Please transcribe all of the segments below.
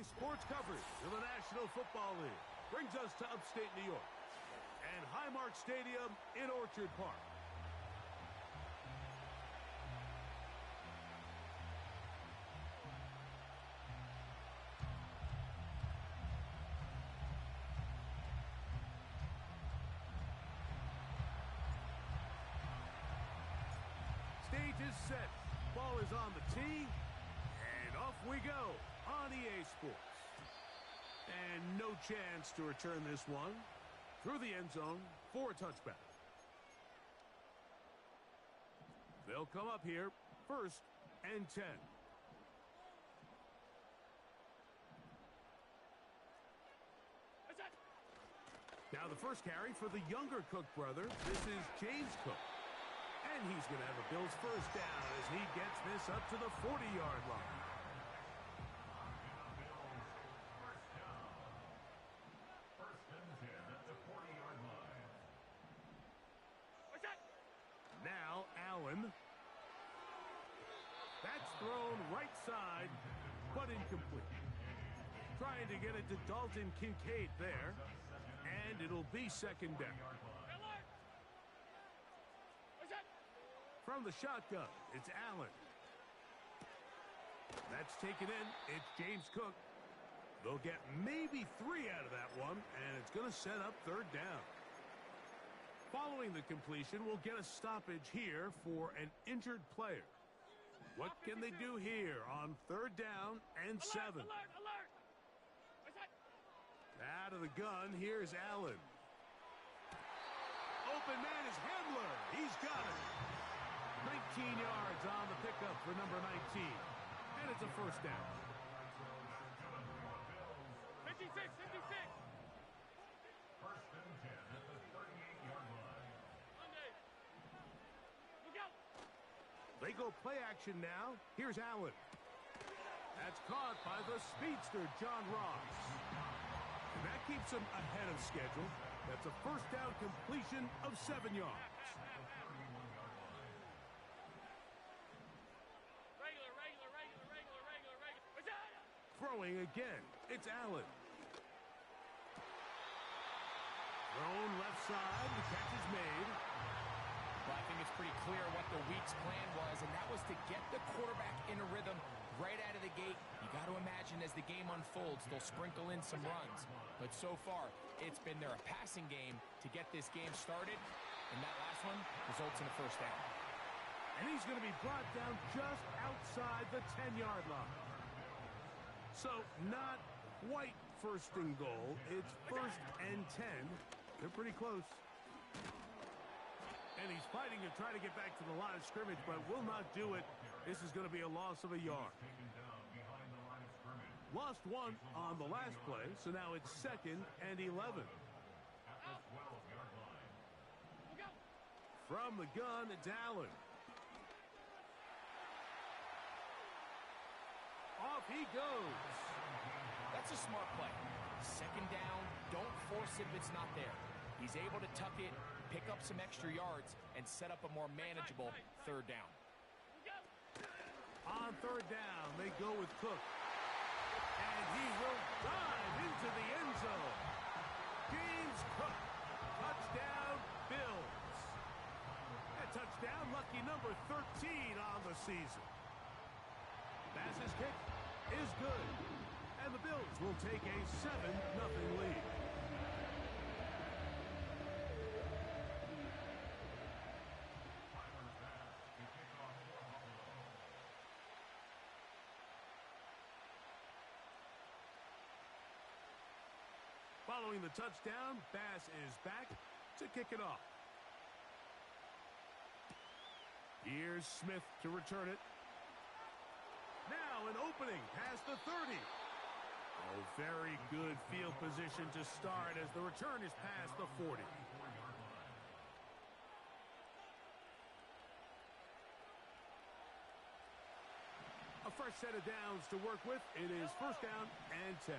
Sports coverage of the National Football League brings us to upstate New York and Highmark Stadium in Orchard Park. Stage is set. Ball is on the tee. And off we go on EA Sports. And no chance to return this one through the end zone for a touchback. They'll come up here, 1st and 10. Now the first carry for the younger Cook brother. This is James Cook. And he's going to have a Bills first down as he gets this up to the 40-yard line. Now Allen. That's thrown right side, but incomplete. Trying to get it to Dalton Kincaid there. And it'll be 2nd down. From the shotgun, it's Allen. That's taken in. It's James Cook. They'll get maybe 3 out of that one, and it's going to set up 3rd down. Following the completion, we'll get a stoppage here for an injured player. What can they do here on 3rd down and 7? Alert! Out of the gun, here's Allen. Open man is Hamler. He's got it. 19 yards on the pickup for number 19. And it's a 1st down. 56. 1st and 10 at the 38-yard line. Look out! They go play action now. Here's Allen. That's caught by the speedster, John Ross. And that keeps him ahead of schedule. That's a 1st down completion of 7 yards. Throwing again, it's Allen. Thrown left side, the catch is made. Well, I think it's pretty clear what the week's plan was, and that was to get the quarterback in a rhythm right out of the gate. You got to imagine as the game unfolds, they'll sprinkle in some runs. But so far, it's been their passing game to get this game started, and that last one results in a 1st down. And he's going to be brought down just outside the 10-yard line. So not quite 1st and goal. It's 1st and 10. They're pretty close. And he's fighting to try to get back to the line of scrimmage, but will not do it. This is going to be a loss of a yard. Lost 1 on the last play, so now it's 2nd and 11. From the gun, it's Allen. Off he goes. That's a smart play. 2nd down, don't force it if it's not there. He's able to tuck it, pick up some extra yards, and set up a more manageable 3rd down. On 3rd down, they go with Cook. And he will dive into the end zone. James Cook, touchdown Bills. A touchdown, lucky number 13 on the season. Pass kick is good. And the Bills will take a 7-0 lead. Following the touchdown, Bass is back to kick it off. Here's Smith to return it. Now an opening past the 30. Oh, very good field position to start as the return is past the 40. A fresh set of downs to work with. It is 1st down and 10.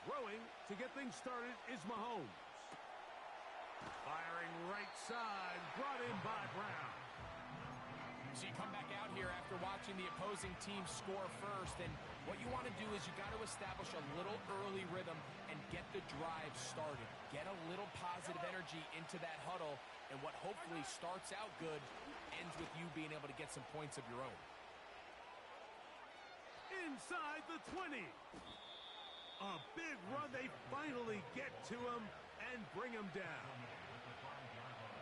Throwing to get things started is Mahomes. Firing right side, brought in by Brown. So you come back out here after watching the opposing team score first, and what you want to do is you got to establish a little early rhythm and get the drive started. Get a little positive energy into that huddle, and what hopefully starts out good ends with you being able to get some points of your own. Inside the 20. A big run. They finally get to him and bring him down.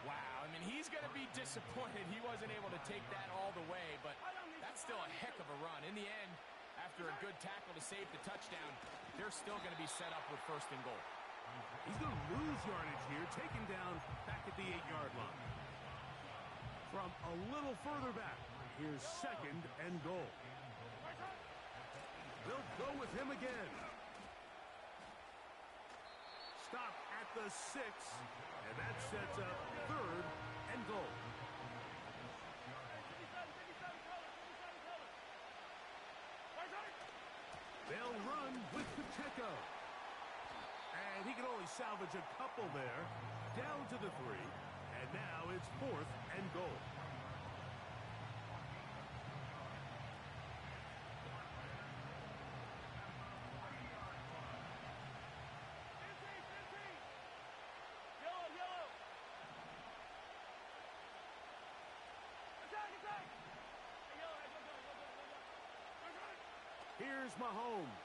Wow, I mean, he's going to be disappointed he wasn't able to take that all the way, but that's still a heck of a run. In the end, after a good tackle to save the touchdown, they're still going to be set up with 1st and goal. He's going to lose yardage here, taken down back at the 8-yard line. From a little further back, here's 2nd and goal. They'll go with him again. Stop at the 6, and that sets up 3rd and goal. They'll run with Pacheco. And he can only salvage a couple there. Down to the 3, and now it's 4th and goal. Here's Mahomes.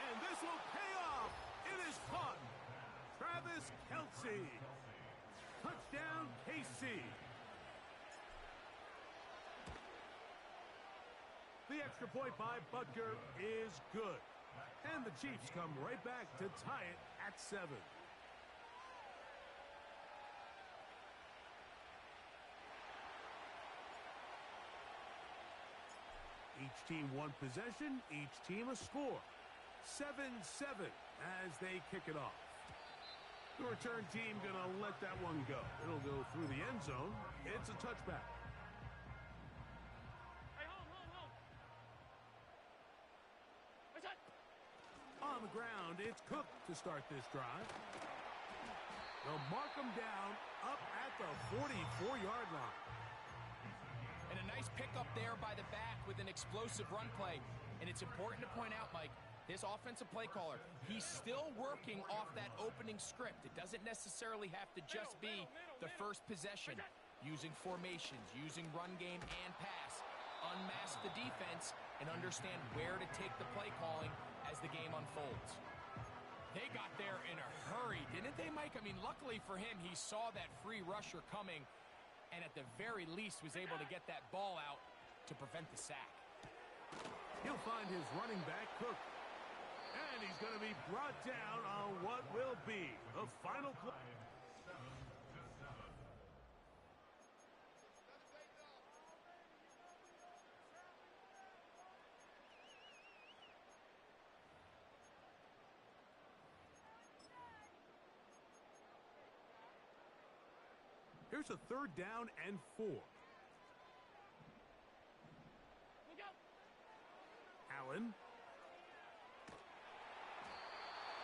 And this will pay off. It is caught. Travis Kelce. Touchdown, KC. The extra point by Butker is good. And the Chiefs come right back to tie it at 7. Each team one possession, each team a score. 7-7 as they kick it off. The return team gonna let that one go. It'll go through the end zone. It's a touchback. On the ground, it's Cook to start this drive. They'll mark him down up at the 44-yard line. And a nice pickup there by the back with an explosive run play. And it's important to point out, Mike, this offensive play caller, he's still working off that opening script. It doesn't necessarily have to just be the first possession. Using formations, using run game and pass. Unmask the defense and understand where to take the play calling as the game unfolds. They got there in a hurry, didn't they, Mike? I mean, luckily for him, he saw that free rusher coming and at the very least was able to get that ball out to prevent the sack. He'll find his running back, Cook. And he's going to be brought down on what will be the final play. Here's a 3rd down and 4. Allen.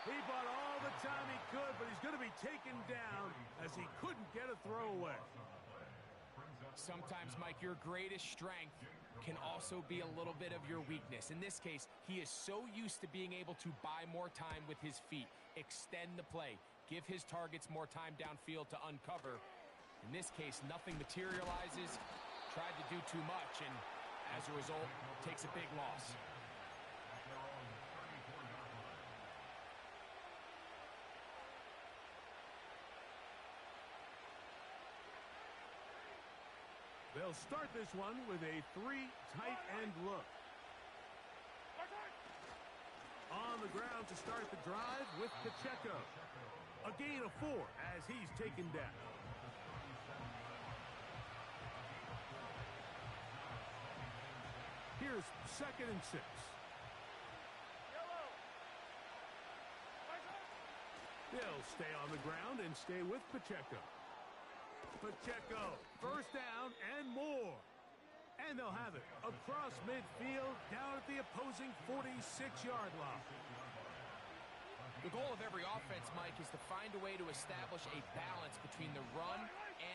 He bought all the time he could, but he's going to be taken down as he couldn't get a throw away. Sometimes, Mike, your greatest strength can also be a little bit of your weakness. In this case, he is so used to being able to buy more time with his feet, extend the play, give his targets more time downfield to uncover. In this case, nothing materializes, tried to do too much, and as a result, takes a big loss. They'll start this one with a 3 tight end look. On the ground to start the drive with Pacheco. A gain of 4 as he's taken down. Here's 2nd and 6. They'll stay on the ground and stay with Pacheco. Pacheco, 1st down and more. And they'll have it across midfield down at the opposing 46-yard line. The goal of every offense, Mike, is to find a way to establish a balance between the run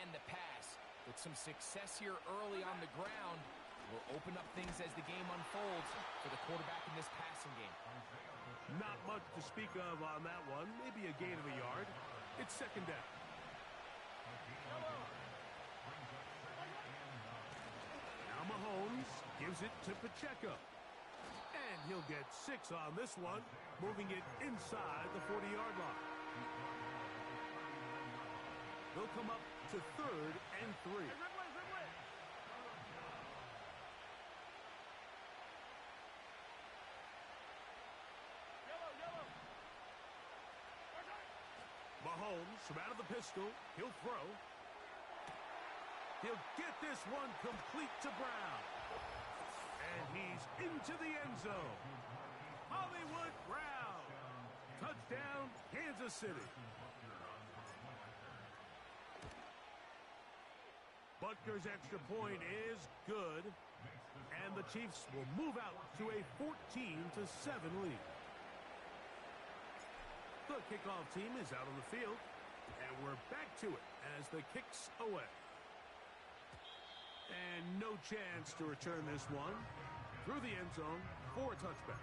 and the pass. With some success here early on the ground will open up things as the game unfolds for the quarterback in this passing game. Not much to speak of on that one. Maybe a gain of a yard. It's second down. Now Mahomes gives it to Pacheco. And he'll get 6 on this one, moving it inside the 40-yard line. They'll come up to 3rd and 3. Mahomes from out of the pistol. He'll throw. He'll get this one complete to Brown. And he's into the end zone. Hollywood Brown. Touchdown, Kansas City. Butker's extra point is good. And the Chiefs will move out to a 14-7 lead. The kickoff team is out on the field, and we're back to it as the kick's away. And no chance to return this one through the end zone for a touchback.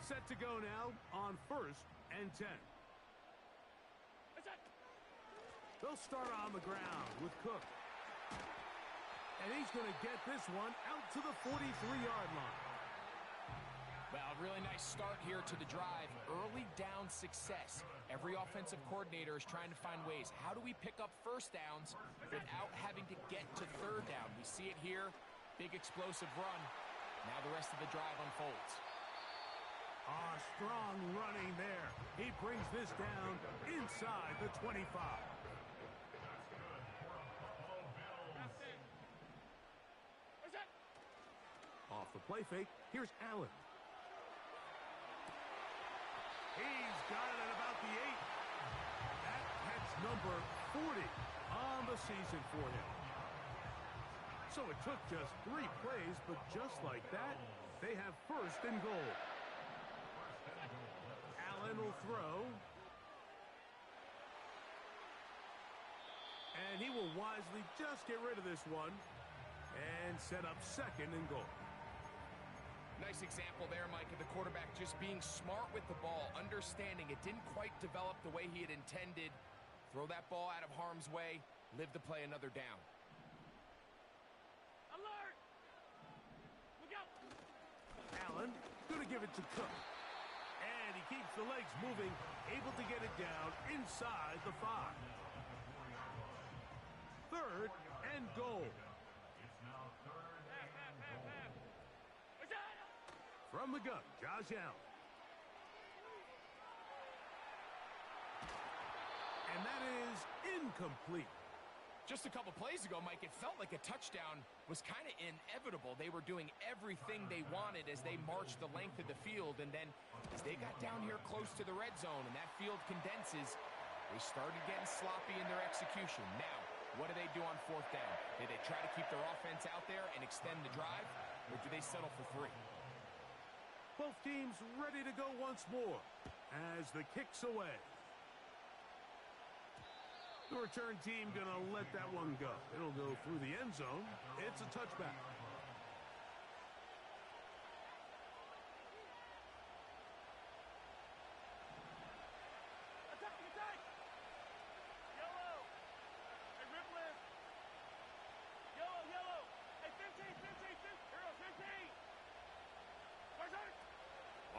Set to go now on 1st and 10. They'll start on the ground with Cook. And he's going to get this one out to the 43-yard line. Well, really nice start here to the drive. Early down success. Every offensive coordinator is trying to find ways. How do we pick up first downs without having to get to 3rd down? We see it here. Big explosive run. Now the rest of the drive unfolds. Strong running there. He brings this down inside the 25. Off the play fake, here's Allen. He's got it at about the 8. That's number 40 on the season for him. So it took just 3 plays, but just like that, they have 1st and goal. Allen will throw. And he will wisely just get rid of this one and set up 2nd and goal. Nice example there, Mike, of the quarterback just being smart with the ball, understanding it didn't quite develop the way he had intended. Throw that ball out of harm's way, live to play another down. Alert! Look out! Allen going to give it to Cook. And he keeps the legs moving, able to get it down inside the 5. 3rd and goal. From the gun, Josh Allen. And that is incomplete. Just a couple plays ago, Mike, it felt like a touchdown was kind of inevitable. They were doing everything they wanted as they marched the length of the field. And then as they got down here close to the red zone and that field condenses, they started getting sloppy in their execution. Now, what do they do on 4th down? Do they try to keep their offense out there and extend the drive, or do they settle for 3? Both teams ready to go once more as the kick's away. The return team going to let that one go. It'll go through the end zone. It's a touchback.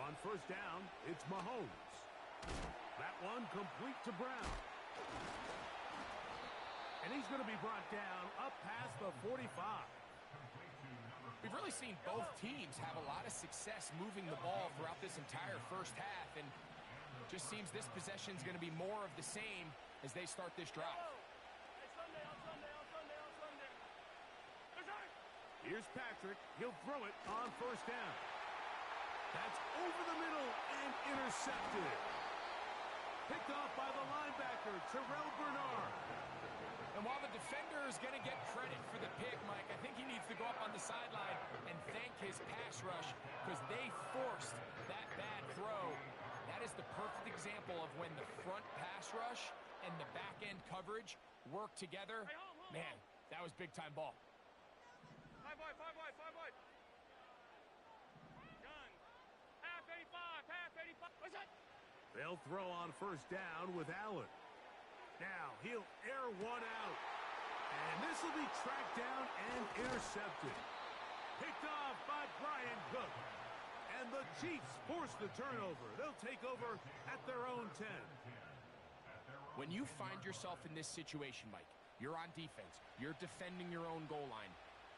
On 1st down, it's Mahomes. That one complete to Brown. And he's going to be brought down up past the 45. We've really seen both teams have a lot of success moving the ball throughout this entire first half, and just seems this possession is going to be more of the same as they start this drive. Here's Patrick. He'll throw it on 1st down. That's over the middle and intercepted. Picked off by the linebacker, Terrell Bernard. And while the defender is going to get credit for the pick, Mike, I think he needs to go up on the sideline and thank his pass rush because they forced that is the perfect example of when the front pass rush and the back-end coverage work together. Man, that was big-time ball. Five wide. Done. Half 85. What's that? They'll throw on first down with Allen. Now he'll air one out. And this will be tracked down and intercepted. Picked off by Brian Cook. And the Chiefs force the turnover. They'll take over at their own 10. When you find yourself in this situation, Mike, you're on defense, you're defending your own goal line,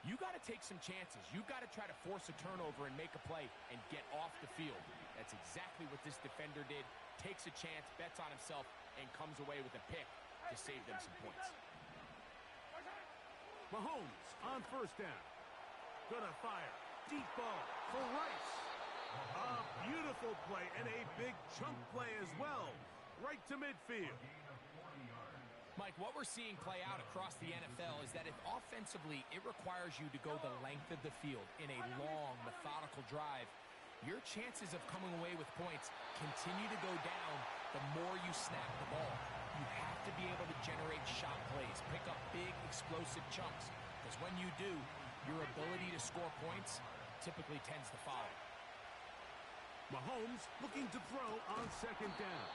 you got to take some chances. You got to try to force a turnover and make a play and get off the field. That's exactly what this defender did. Takes a chance, bets on himself, and comes away with a pick to save them some points. Mahomes on first down. Gonna fire. Deep ball for Rice. A beautiful play and a big chunk play as well. Right to midfield. Mike, what we're seeing play out across the NFL is that if offensively it requires you to go the length of the field in a long, methodical drive, your chances of coming away with points continue to go down the more you snap the ball. You have to be able to generate shot plays, pick up big, explosive chunks, because when you do, your ability to score points typically tends to follow. Mahomes looking to throw on second down.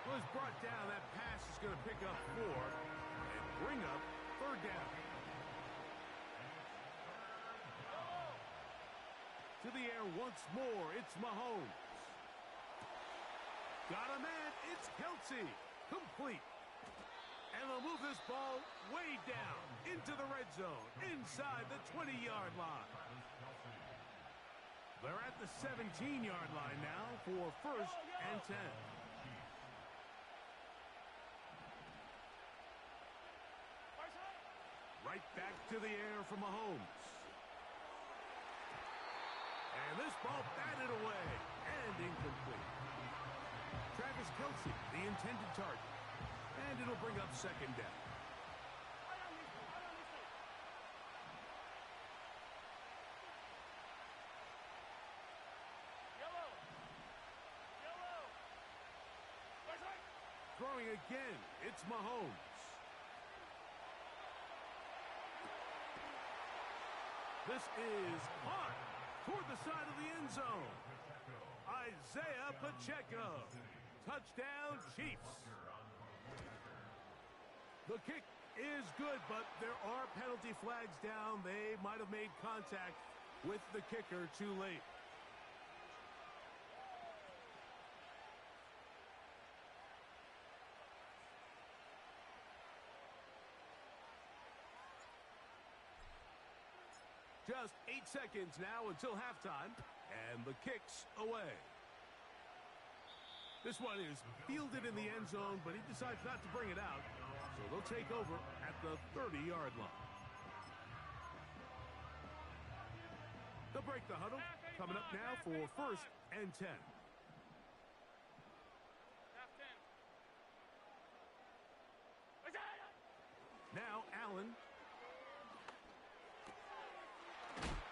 Was brought down. That pass is going to pick up 4 and bring up third down. To the air once more. It's Mahomes. Got a man. It's Kelce. Complete. And they'll move this ball way down into the red zone, inside the 20-yard line. They're at the 17-yard line now for first and 10. Right back to the air for Mahomes. And this ball batted away and incomplete. Travis Kelce, the intended target. And it'll bring up second down. Throwing again, it's Mahomes. This is hot toward the side of the end zone. Isaiah Pacheco. Touchdown, Chiefs. The kick is good, but there are penalty flags down. They might have made contact with the kicker too late. Just 8 seconds now until halftime, and the kick's away. This one is fielded in the end zone, but he decides not to bring it out, so they'll take over at the 30-yard line. They'll break the huddle, coming up now for first and 10. Now Allen.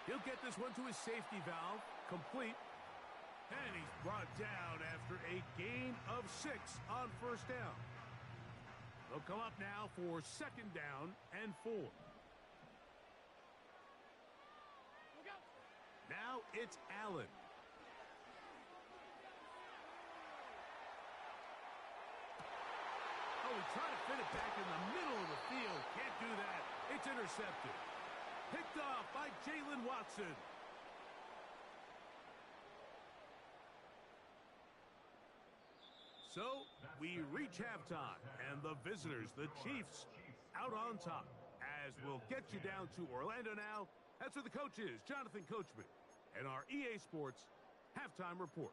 He'll get this one to his safety valve, complete. And he's brought down after a gain of 6 on first down. They'll come up now for second down and 4. Now it's Allen. Oh, he tried to fit it back in the middle of the field. Can't do that. It's intercepted. Picked off by Jalen Watson. So, we reach halftime, and the visitors, the Chiefs, out on top. As we'll get you down to Orlando now. That's where the coach is, Jonathan Coachman, and our EA Sports halftime report.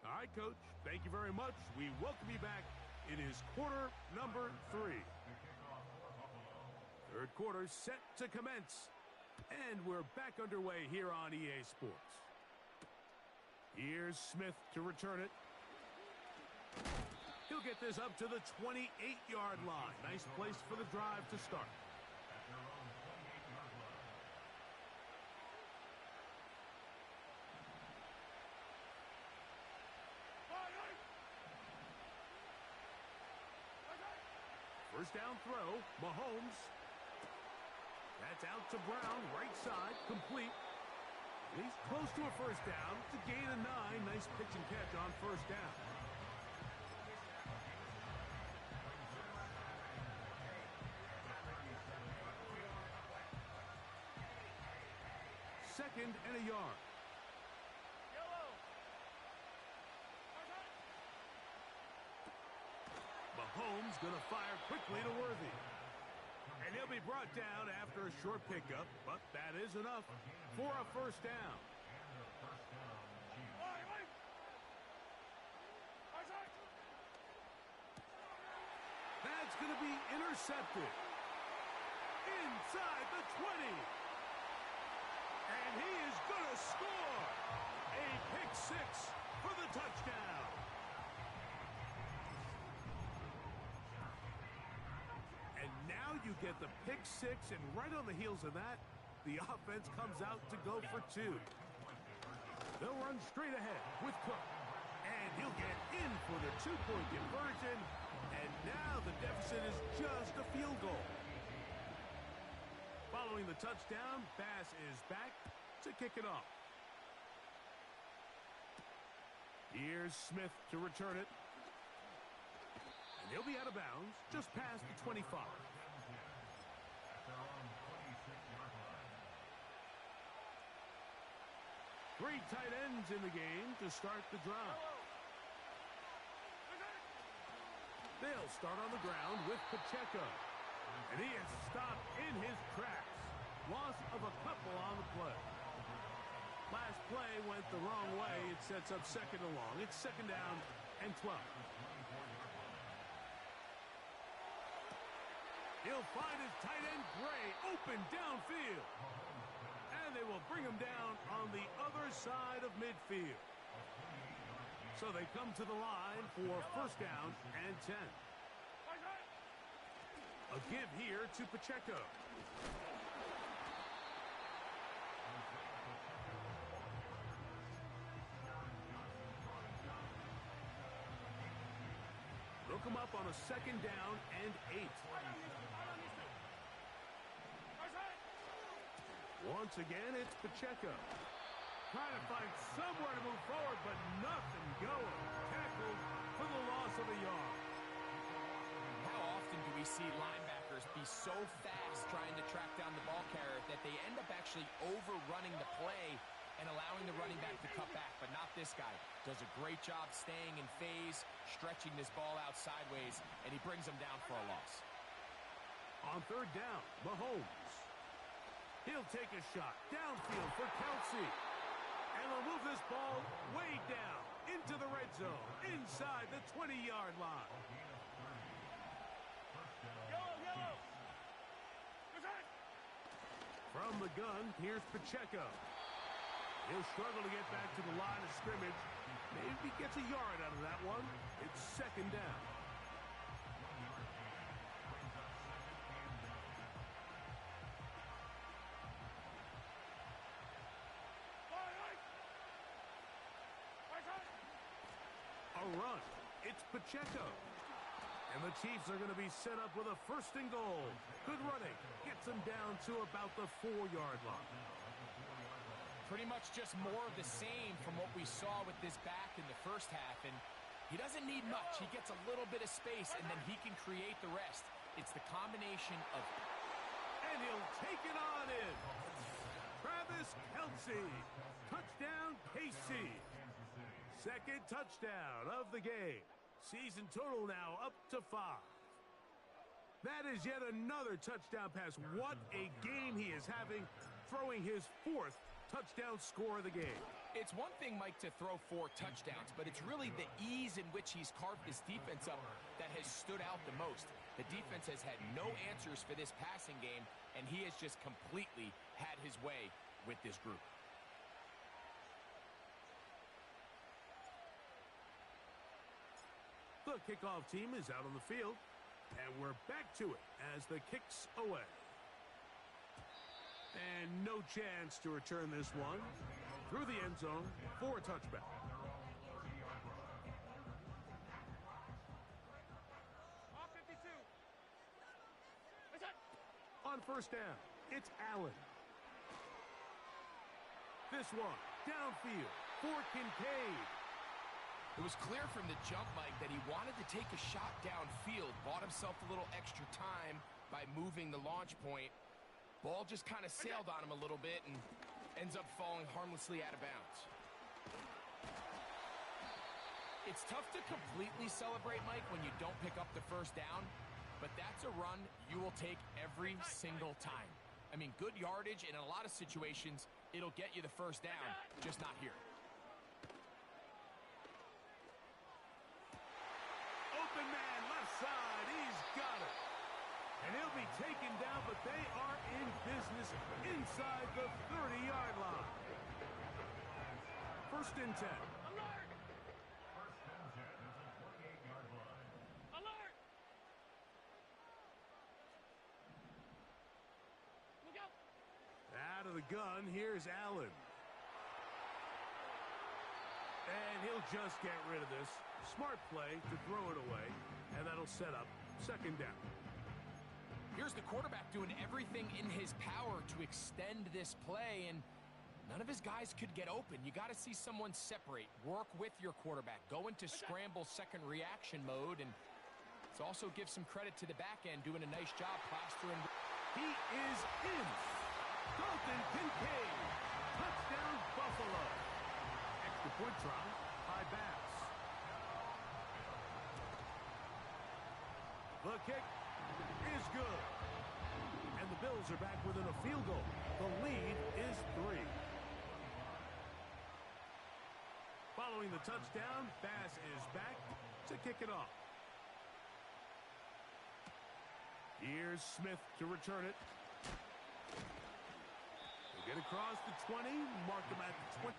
All right, Coach, thank you very much. We welcome you back. It is quarter number 3. Third quarter set to commence. And we're back underway here on EA Sports. Here's Smith to return it. He'll get this up to the 28-yard line. Nice place for the drive to start. First down throw, Mahomes. That's out to Brown, right side, complete. He's close to a first down. It's a gain of 9. Nice pitch and catch on first down. Second and a yard. Mahomes going to fire quickly to Worthy. And he'll be brought down after a short pickup, but that is enough for a first down. That's going to be intercepted. Inside the 20. And he is going to score. A pick six for the touchdown. And now you get the pick six, and right on the heels of that, the offense comes out to go for 2. They'll run straight ahead with Cook. And he'll get in for the 2-point conversion. And now the deficit is just a field goal. Following the touchdown, Bass is back to kick it off. Here's Smith to return it. And he'll be out of bounds just past the 25. 3 tight ends in the game to start the drive. They'll start on the ground with Pacheco. And he is stopped in his tracks. Loss of a couple on the play. Last play went the wrong way. It sets up second and long. It's second down and 12. He'll find his tight end, Gray, open downfield. And they will bring him down on the other side of midfield. So they come to the line for first down and 10. A give here to Pacheco. Look him up on a second down and 8. Once again, it's Pacheco. Trying to find somewhere to move forward, but nothing going. Tackled for the loss of a yard. How often do we see linebackers be so fast trying to track down the ball carrier that they end up actually overrunning the play and allowing the running back to cut back, but not this guy. Does a great job staying in phase, stretching this ball out sideways, and he brings them down for a loss. On third down, Mahomes. He'll take a shot downfield for Kelsey. And they'll move this ball way down into the red zone, inside the 20-yard line. From the gun, here's Pacheco. He'll struggle to get back to the line of scrimmage. Maybe gets a yard out of that one. It's second down. A run. It's Pacheco. And the Chiefs are going to be set up with a first and goal. Good running. Gets them down to about the 4-yard line. Pretty much just more of the same from what we saw with this back in the first half. And he doesn't need much. He gets a little bit of space, and then he can create the rest. It's the combination of... And he'll take it on in. Travis Kelce. Touchdown, KC. Second touchdown of the game. Season total now up to 5. That is yet another touchdown pass. What a game he is having, throwing his 4th touchdown score of the game. It's one thing, Mike, to throw 4 touchdowns, but it's really the ease in which he's carved this defense up that has stood out the most. The defense has had no answers for this passing game, and he has just completely had his way with this group. The kickoff team is out on the field, and we're back to it as the kick's away. And no chance to return this one through the end zone for a touchback. first down. It's Allen. This one, downfield for Kincaid. It was clear from the jump, Mike, that he wanted to take a shot downfield, bought himself a little extra time by moving the launch point. Ball just kind of sailed on him a little bit and ends up falling harmlessly out of bounds. It's tough to completely celebrate, Mike, when you don't pick up the first down, but that's a run you will take every single time. I mean, good yardage, and in a lot of situations, it'll get you the first down, just not here. Open man, left side, he's got it. And he'll be taken down, but they are in business inside the 30-yard line. First and 10. Alert! First and 10 is a 28-yard line. Alert! Look out! Out of the gun, here's Allen. And he'll just get rid of this. Smart play to throw it away, and that'll set up second down. Here's the quarterback doing everything in his power to extend this play, and none of his guys could get open. You got to see someone separate, work with your quarterback, go into scramble second reaction mode, and let's also give some credit to the back end doing a nice job plastering. He is in. Dalton Kincaid. Touchdown, Buffalo. Extra point try by Bass. The kick is good. And the Bills are back within a field goal. The lead is 3. Following the touchdown, Bass is back to kick it off. Here's Smith to return it. He'll get across the 20, mark him at the 20.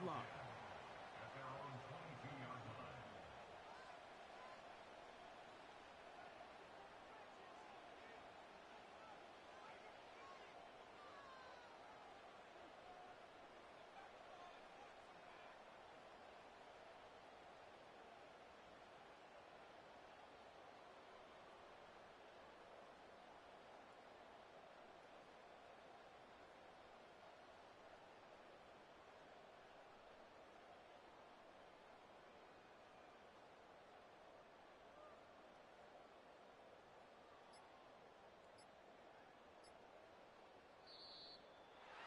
Line. At their own 22-yard line.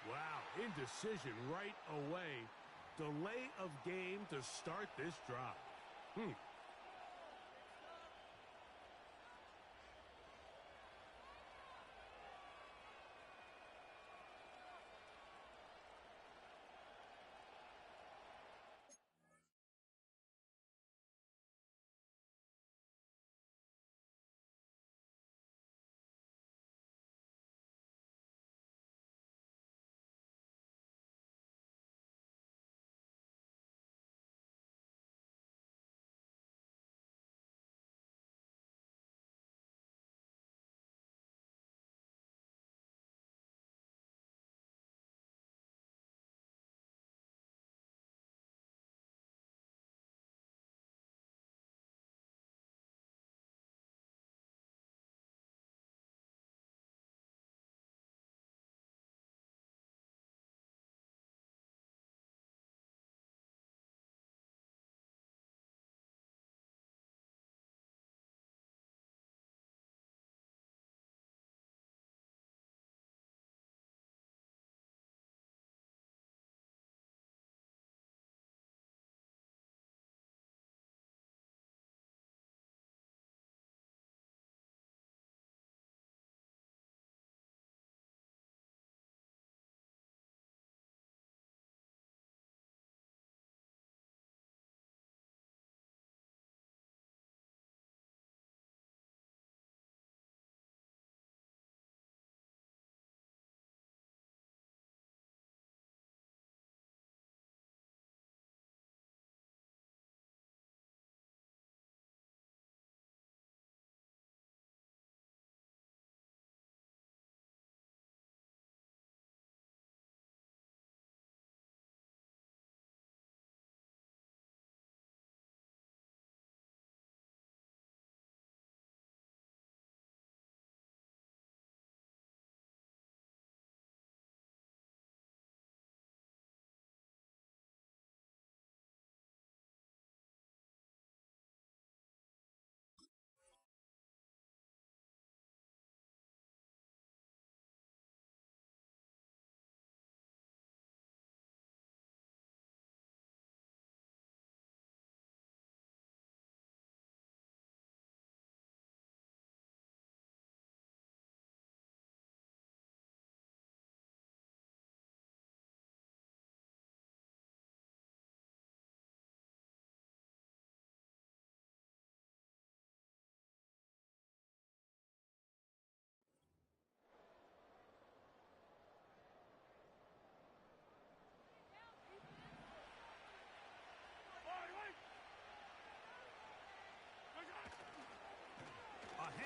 Wow, indecision right away. Delay of game to start this drive.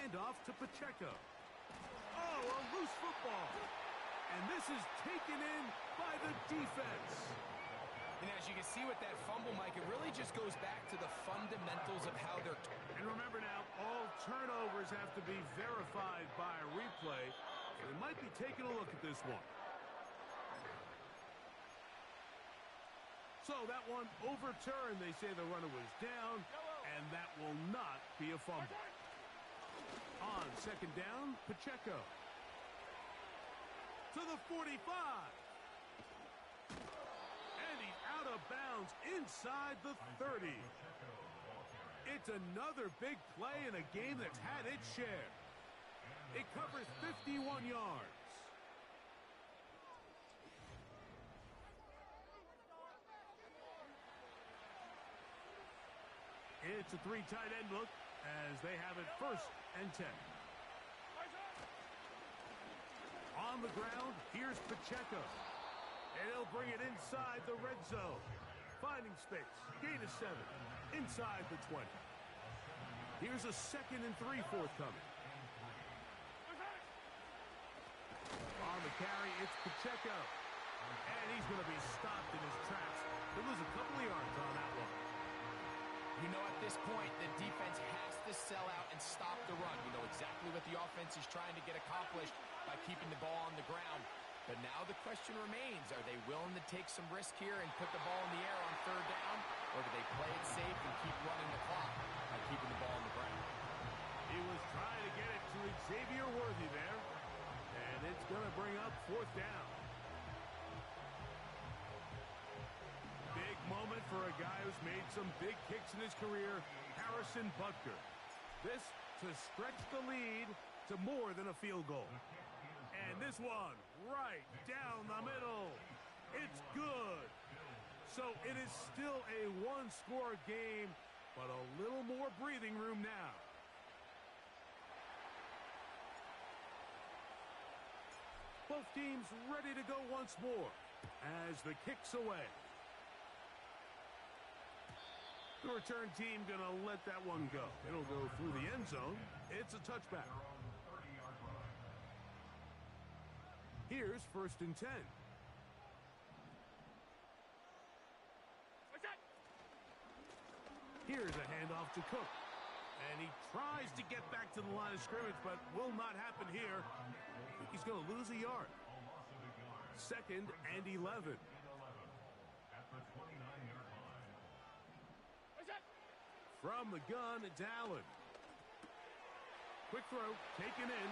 handoff to Pacheco. Oh, a loose football. And this is taken in by the defense. And as you can see with that fumble, Mike, it really just goes back to the fundamentals of how they're... And remember now, all turnovers have to be verified by a replay. So they might be taking a look at this one. So that one overturned. They say the runner was down, and that will not be a fumble. On second down, Pacheco. To the 45. And he's out of bounds inside the 30. It's another big play in a game that's had its share. It covers 51 yards. It's a three tight end look as they have it 1st and 10. On the ground, here's Pacheco. And he'll bring it inside the red zone. Finding space. Gain of 7. Inside the 20. Here's a 2nd and 3 forthcoming. On the carry, it's Pacheco. And he's going to be stopped in his tracks. He'll lose a couple of yards on that one. You know, at this point, the defense has to sell out and stop the run. You know exactly what the offense is trying to get accomplished by keeping the ball on the ground. But now the question remains, are they willing to take some risk here and put the ball in the air on 3rd down? Or do they play it safe and keep running the clock by keeping the ball on the ground? He was trying to get it to Xavier Worthy there. And it's going to bring up 4th down. Big moment for a guy who's made some big kicks in his career, Harrison Butker. This to stretch the lead to more than a field goal. And this one right down the middle. It's good. So it is still a one-score game, but a little more breathing room now. Both teams ready to go once more as the kick's away. The return team going to let that one go. It'll go through the end zone. It's a touchback. Here's 1st and 10. Here's a handoff to Cook. And he tries to get back to the line of scrimmage, but will not happen here. I think he's going to lose a yard. 2nd and 11. From the gun, it's Allen. Quick throw, taken in.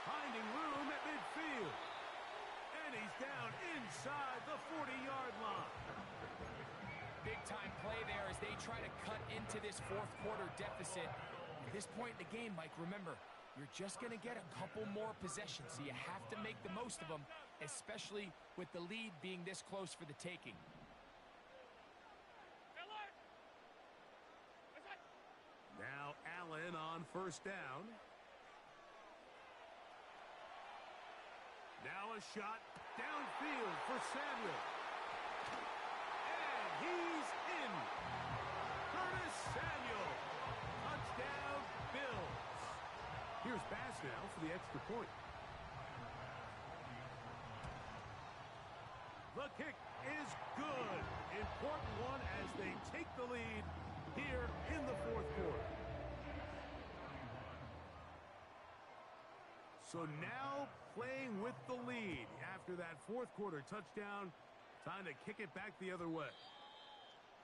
Finding room at midfield. And he's down inside the 40-yard line. Big-time play there as they try to cut into this 4th quarter deficit. At this point in the game, Mike, remember, you're just going to get a couple more possessions, so you have to make the most of them, especially with the lead being this close for the taking. Now Allen on 1st down. Now a shot downfield for Samuel. And he's in. Curtis Samuel. Touchdown, Bills. Here's Bass now for the extra point. The kick is good. Important one as they take the lead here in the 4th quarter. So now playing with the lead after that 4th quarter touchdown, time to kick it back the other way.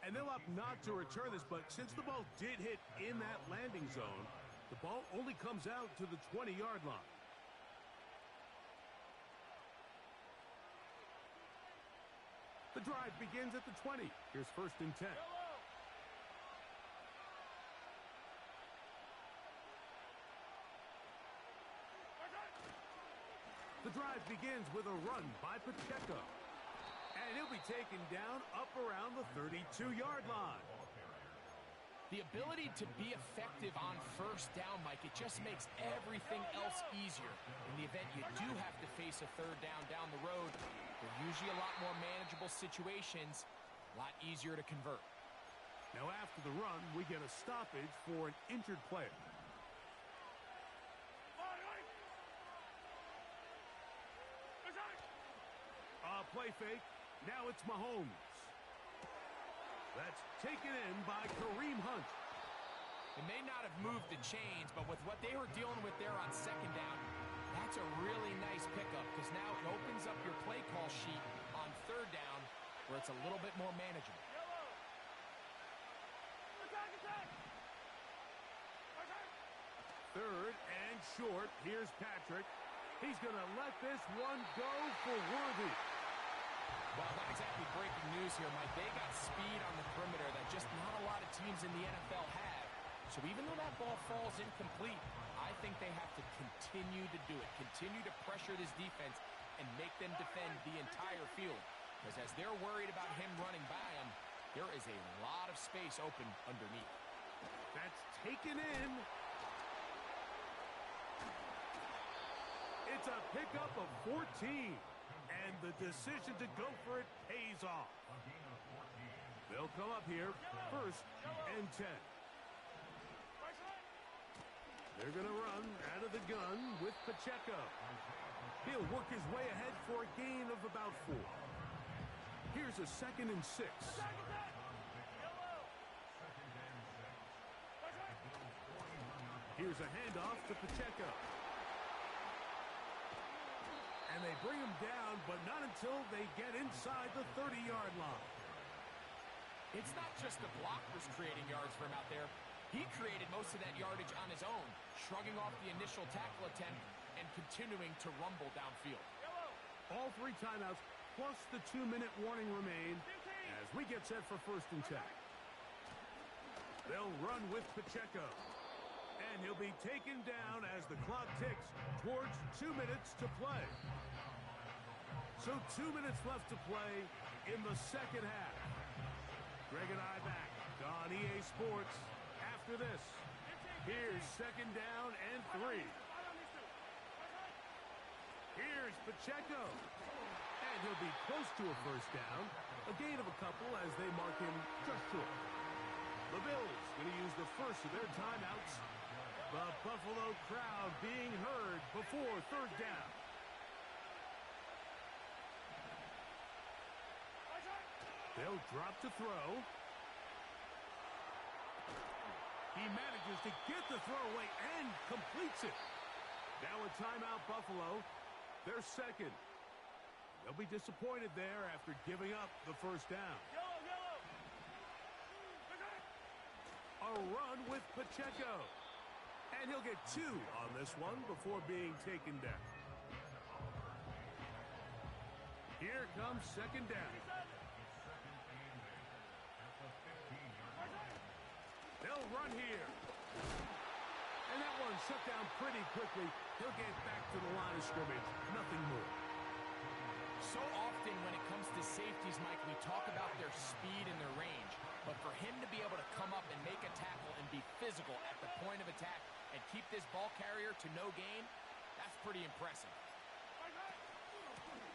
And they'll opt not to return this, but since the ball did hit in that landing zone, the ball only comes out to the 20-yard line. The drive begins at the 20. Here's 1st and 10. The drive begins with a run by Pacheco. And he'll be taken down up around the 32-yard line. The ability to be effective on 1st down, Mike, it just makes everything else easier. In the event you do have to face a 3rd down the road, they're usually a lot more manageable situations, a lot easier to convert. Now after the run, we get a stoppage for an injured player. play fake. Now it's Mahomes. That's taken in by Kareem Hunt. It may not have moved the chains, but with what they were dealing with there on second down, that's a really nice pickup because now it opens up your play call sheet on third down where it's a little bit more manageable. Third and short. Here's Patrick. He's going to let this one go for Worthy. Well, not exactly breaking news here, Mike. They got speed on the perimeter that just not a lot of teams in the NFL have. So even though that ball falls incomplete, I think they have to continue to do it. Continue to pressure this defense and make them defend the entire field. Because as they're worried about him running by them, there is a lot of space open underneath. That's taken in. It's a pickup of 14. And the decision to go for it pays off. They'll come up here, first and 10. They're going to run out of the gun with Pacheco. He'll work his way ahead for a gain of about 4. Here's a 2nd and 6. Here's a handoff to Pacheco. And they bring him down, but not until they get inside the 30-yard line. It's not just the blockers creating yards for him out there. He created most of that yardage on his own, shrugging off the initial tackle attempt and continuing to rumble downfield. All 3 timeouts, plus the 2-minute warning remain as we get set for first and 10. They'll run with Pacheco. And he'll be taken down as the clock ticks towards 2 minutes to play. So 2 minutes left to play in the second half. Greg and I back on EA Sports after this. Here's 2nd down and 3. Here's Pacheco. And he'll be close to a first down. A gain of a couple as they mark him just short. The Bills going to use the first of their timeouts. The Buffalo crowd being heard before third down. They'll drop to throw. He manages to get the throw away and completes it. Now a timeout, Buffalo. They're second. They'll be disappointed there after giving up the first down. A run with Pacheco. And he'll get 2 on this one before being taken down. Here comes 2nd down. They'll run here. And that one shut down pretty quickly. He'll get back to the line of scrimmage. Nothing more. So often when it comes to safeties, Mike, we talk about their speed and their range. But for him to be able to come up and make a tackle and be physical at the point of attack and keep this ball carrier to no gain, that's pretty impressive.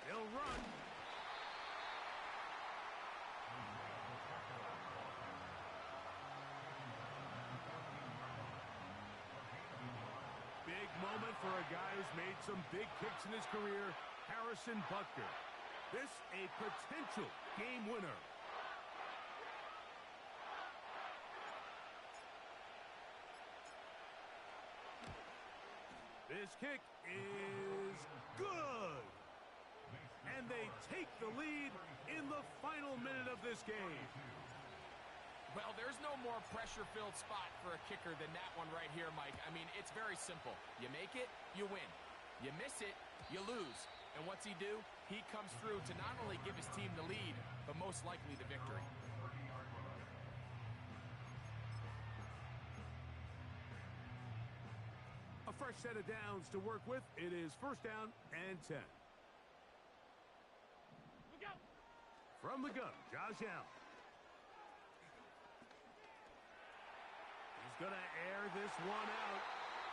He'll run. Big moment for a guy who's made some big kicks in his career, Harrison Butker. This a potential game winner. This kick is good. And they take the lead in the final minute of this game. Well, there's no more pressure-filled spot for a kicker than that one right here, Mike. I mean, it's very simple. You make it, you win. You miss it, you lose. And what's he do? He comes through to not only give his team the lead, but most likely the victory. A fresh set of downs to work with. It is first down and 10. From the gun, Josh Allen. He's going to air this one out.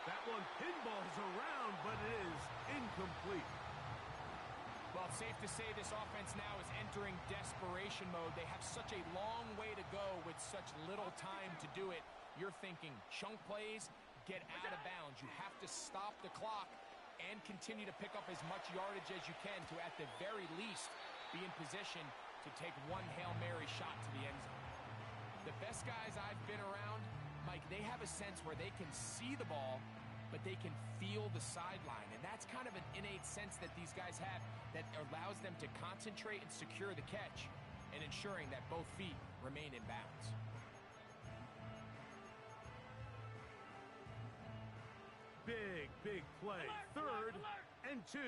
That one pinballs around, but it is incomplete. Well, it's safe to say this offense now is entering desperation mode. They have such a long way to go with such little time to do it. You're thinking chunk plays, get out of bounds. You have to stop the clock and continue to pick up as much yardage as you can to, at the very least, be in position to take one Hail Mary shot to the end zone. The best guys I've been around, Mike, they have a sense where they can see the ball, but they can feel the sideline. And that's kind of an innate sense that these guys have that allows them to concentrate and secure the catch and ensuring that both feet remain in bounds. Big play. Third and 2.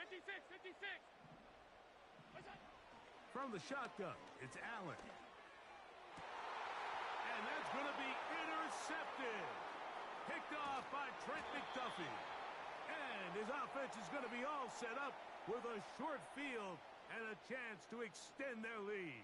56, 56. From the shotgun, it's Allen. And that's going to be intercepted. Picked off by Trent McDuffie. And his offense is going to be all set up with a short field and a chance to extend their lead.